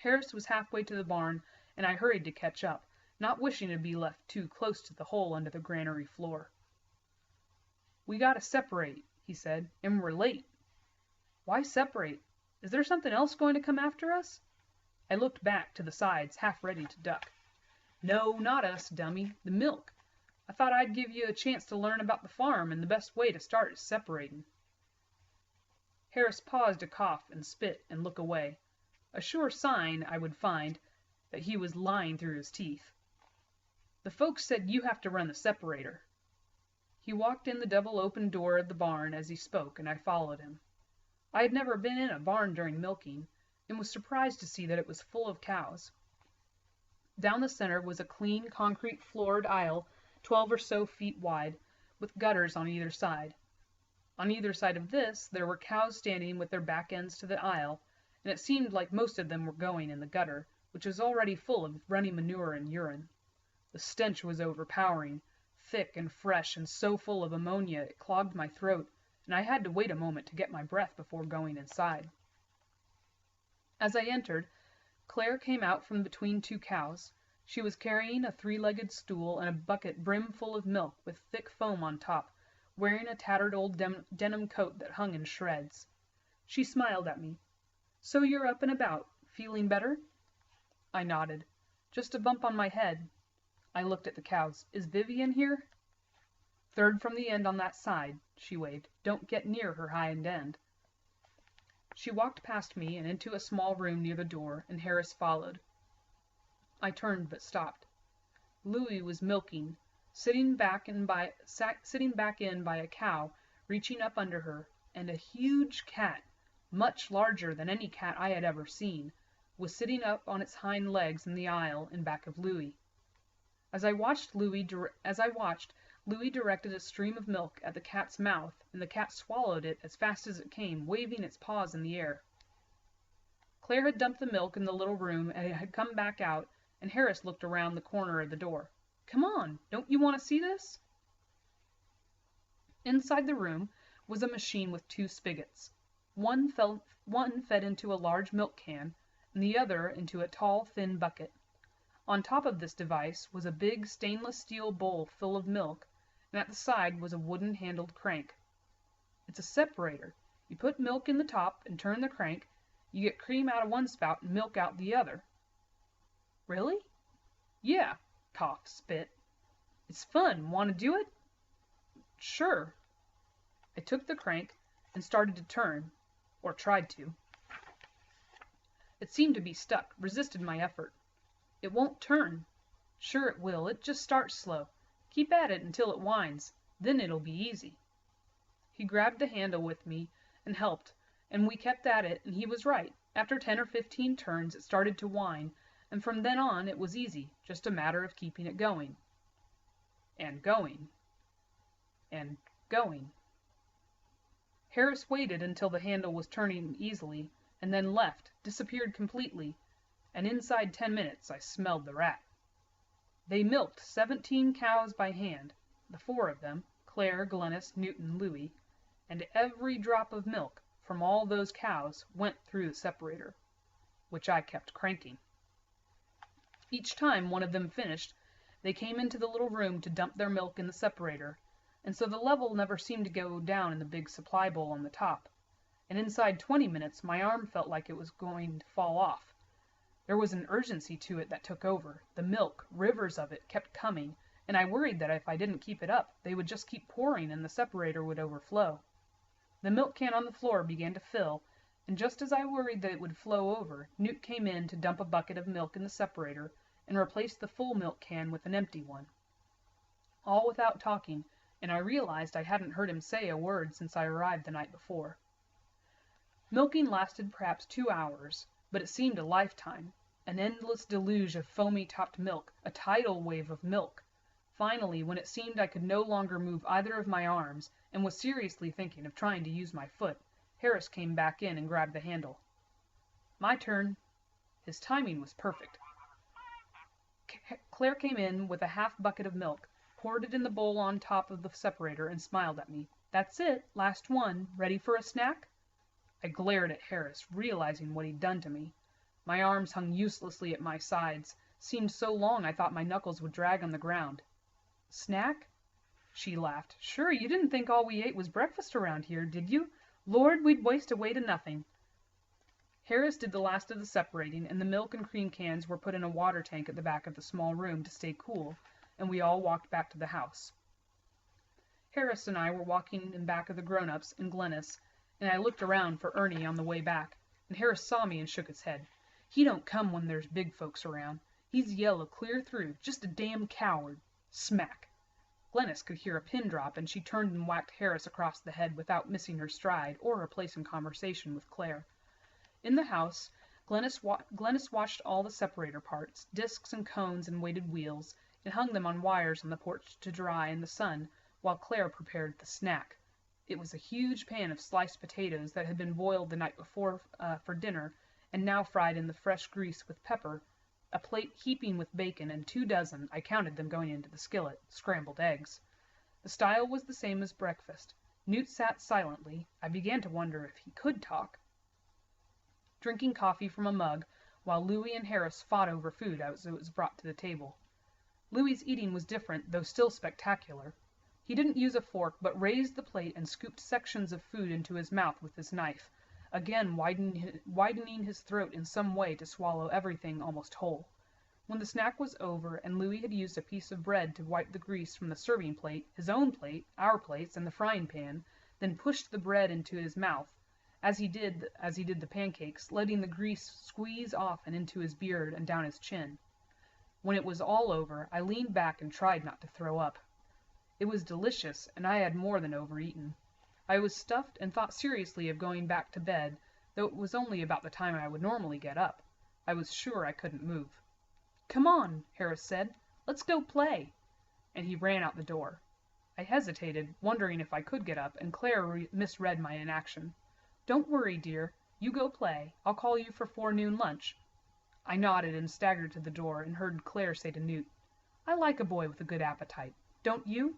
Harris was halfway to the barn, and I hurried to catch up, not wishing to be left too close to the hole under the granary floor. "We gotta separate," he said, "and we're late." "Why separate? Is there something else going to come after us?" I looked back to the sides, half ready to duck. "No, not us, dummy. The milk. I thought I'd give you a chance to learn about the farm, and the best way to start is separating." Harris paused to cough and spit and look away, a sure sign, I would find, that he was lying through his teeth. "The folks said you have to run the separator." He walked in the double-open door of the barn as he spoke, and I followed him. I had never been in a barn during milking, and was surprised to see that it was full of cows. Down the center was a clean, concrete-floored aisle 12 or so feet wide, with gutters on either side. On either side of this there were cows standing with their back ends to the aisle, and it seemed like most of them were going in the gutter, which was already full of runny manure and urine. The stench was overpowering, thick and fresh, and so full of ammonia it clogged my throat, and I had to wait a moment to get my breath before going inside. As I entered, Claire came out from between two cows. She was carrying a three-legged stool and a bucket brimful of milk with thick foam on top, wearing a tattered old denim coat that hung in shreds. She smiled at me. "So you're up and about. Feeling better?" I nodded. "Just a bump on my head." I looked at the cows. "Is Vivian here?" "Third from the end on that side," she waved. "Don't get near her hind end." She walked past me and into a small room near the door, and Harris followed. I turned but stopped. Louie was milking, sitting back in by a cow, reaching up under her, and a huge cat, much larger than any cat I had ever seen, was sitting up on its hind legs in the aisle in back of Louie. As I watched, Louie directed a stream of milk at the cat's mouth, and the cat swallowed it as fast as it came, waving its paws in the air. Claire had dumped the milk in the little room and had come back out, and Harris looked around the corner of the door. "Come on, don't you want to see this?" Inside the room was a machine with two spigots. One fed into a large milk can, and the other into a tall, thin bucket. On top of this device was a big stainless steel bowl full of milk, and at the side was a wooden-handled crank. "It's a separator. You put milk in the top and turn the crank, you get cream out of one spout and milk out the other." "Really?" "Yeah." Cough, spit. "It's fun. Want to do it?" "Sure." I took the crank and started to turn, or tried to. It seemed to be stuck, resisted my effort. "It won't turn." "Sure it will. It just starts slow. Keep at it until it whines. Then it'll be easy." He grabbed the handle with me and helped, and we kept at it, and he was right. After 10 or 15 turns it started to whine, and from then on it was easy, just a matter of keeping it going. And going. And going. Harris waited until the handle was turning easily, and then left, disappeared completely, and inside 10 minutes I smelled the rat. They milked 17 cows by hand, the 4 of them, Claire, Glennis, Newton, Louie, and every drop of milk from all those cows went through the separator, which I kept cranking. Each time one of them finished, they came into the little room to dump their milk in the separator, and so the level never seemed to go down in the big supply bowl on the top, and inside 20 minutes my arm felt like it was going to fall off. There was an urgency to it that took over. The milk, rivers of it, kept coming, and I worried that if I didn't keep it up, they would just keep pouring and the separator would overflow. The milk can on the floor began to fill, and just as I worried that it would flow over, Newt came in to dump a bucket of milk in the separator and replace the full milk can with an empty one. All without talking, and I realized I hadn't heard him say a word since I arrived the night before. Milking lasted perhaps 2 hours, but it seemed a lifetime. An endless deluge of foamy-topped milk, a tidal wave of milk. Finally, when it seemed I could no longer move either of my arms, and was seriously thinking of trying to use my foot, Harris came back in and grabbed the handle. My turn. His timing was perfect. Claire came in with a half bucket of milk, poured it in the bowl on top of the separator, and smiled at me. "That's it. Last one. Ready for a snack?" I glared at Harris, realizing what he'd done to me. My arms hung uselessly at my sides, seemed so long I thought my knuckles would drag on the ground. "Snack?" She laughed. "Sure, you didn't think all we ate was breakfast around here, did you? Lord, we'd waste away to nothing." Harris did the last of the separating, and the milk and cream cans were put in a water tank at the back of the small room to stay cool, and we all walked back to the house. Harris and I were walking in back of the grown-ups and Glennis, and I looked around for Ernie on the way back, and Harris saw me and shook his head. "He don't come when there's big folks around. He's yellow clear through, just a damn coward." Smack! Glennis could hear a pin drop, and she turned and whacked Harris across the head without missing her stride or her place in conversation with Claire. In the house, Glennis watched all the separator parts, discs and cones and weighted wheels, and hung them on wires on the porch to dry in the sun, while Claire prepared the snack. It was a huge pan of sliced potatoes that had been boiled the night before for dinner, and now fried in the fresh grease with pepper, a plate heaping with bacon, and 2 dozen, I counted them going into the skillet, scrambled eggs. The style was the same as breakfast. Newt sat silently, I began to wonder if he could talk, drinking coffee from a mug, while Louie and Harris fought over food as it was brought to the table. Louie's eating was different, though still spectacular. He didn't use a fork, but raised the plate and scooped sections of food into his mouth with his knife, again widening his throat in some way to swallow everything almost whole. When the snack was over, and Louie had used a piece of bread to wipe the grease from the serving plate, his own plate, our plates, and the frying pan, then pushed the bread into his mouth, as he did the pancakes, letting the grease squeeze off and into his beard and down his chin. When it was all over, I leaned back and tried not to throw up. It was delicious, and I had more than overeaten. I was stuffed and thought seriously of going back to bed, though it was only about the time I would normally get up. I was sure I couldn't move. "Come on," Harris said. "Let's go play." And he ran out the door. I hesitated, wondering if I could get up, and Claire misread my inaction. "Don't worry, dear. You go play. I'll call you for forenoon lunch." I nodded and staggered to the door and heard Claire say to Newt, "I like a boy with a good appetite. Don't you?"